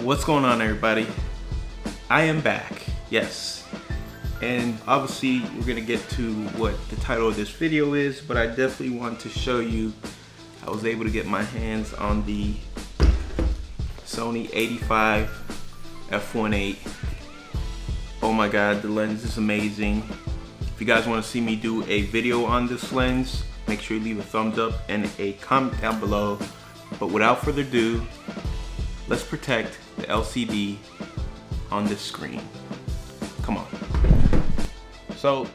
What's going on, everybody? I am back, yes. And obviously we're gonna get to what the title of this video is, but I definitely want to show you I was able to get my hands on the Sony A7Rii f1.8. Oh my god, the lens is amazing. If you guys want to see me do a video on this lens, make sure you leave a thumbs up and a comment down below. But without further ado, let's protect the LCD on this screen. Come on. So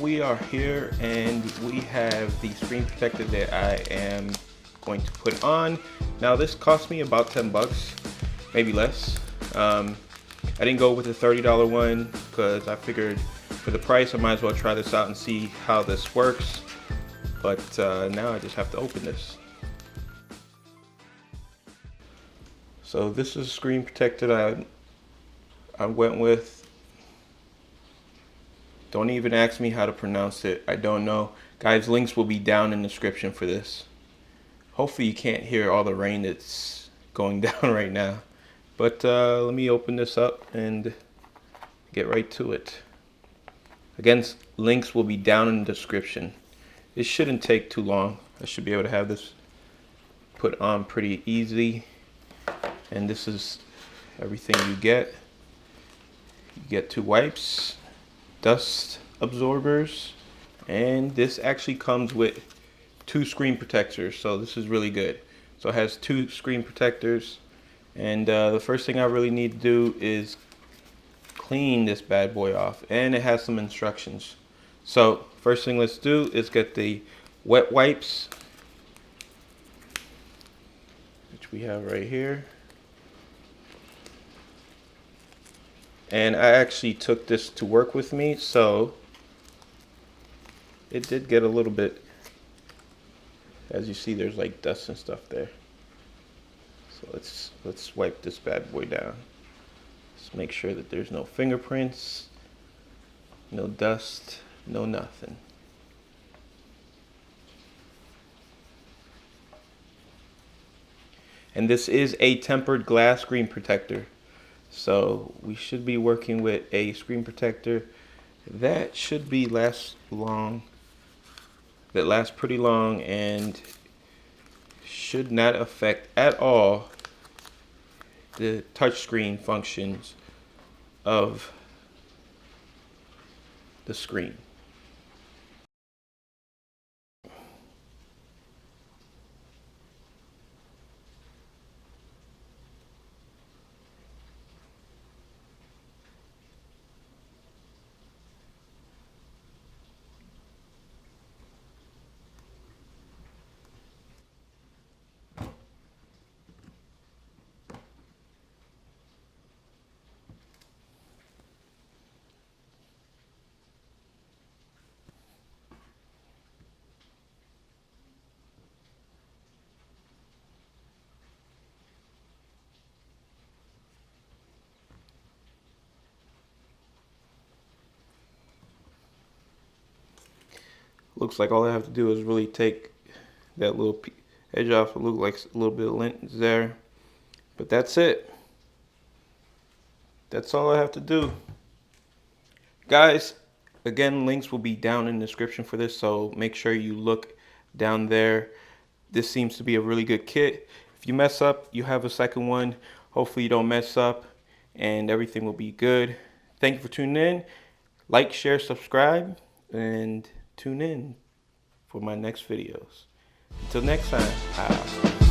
we are here and we have the screen protector that I am going to put on. Now this cost me about 10 bucks, maybe less. I didn't go with the $30 one because I figured for the price I might as well try this out and see how this works. But now I just have to open this. So this is a screen protector I went with. Don't even ask me how to pronounce it. I don't know. Guys, links will be down in the description for this. Hopefully you can't hear all the rain that's going down right now. But let me open this up and get right to it. Again, links will be down in the description. It shouldn't take too long. I should be able to have this put on pretty easy. And this is everything you get. You get 2 wipes, dust absorbers, and this actually comes with 2 screen protectors, so this is really good. So it has 2 screen protectors, and the first thing I really need to do is clean this bad boy off, and it has some instructions. So first thing let's do is get the wet wipes, which we have right here. And I actually took this to work with me, so it did get a little bit, as you see there's like dust and stuff there. So let's wipe this bad boy down. Let's make sure that there's no fingerprints, no dust, no nothing. And this is a tempered glass screen protector. So we should be working with a screen protector that should be lasts pretty long and should not affect at all the touchscreen functions of the screen. Looks like all I have to do is really take that little edge off. It looks like a little bit of lint is there, but that's it. That's all I have to do. Guys, again, links will be down in the description for this, so make sure you look down there. This seems to be a really good kit. If you mess up, you have a second one. Hopefully you don't mess up and everything will be good. Thank you for tuning in. Like, share, subscribe, and tune in for my next videos. Until next time,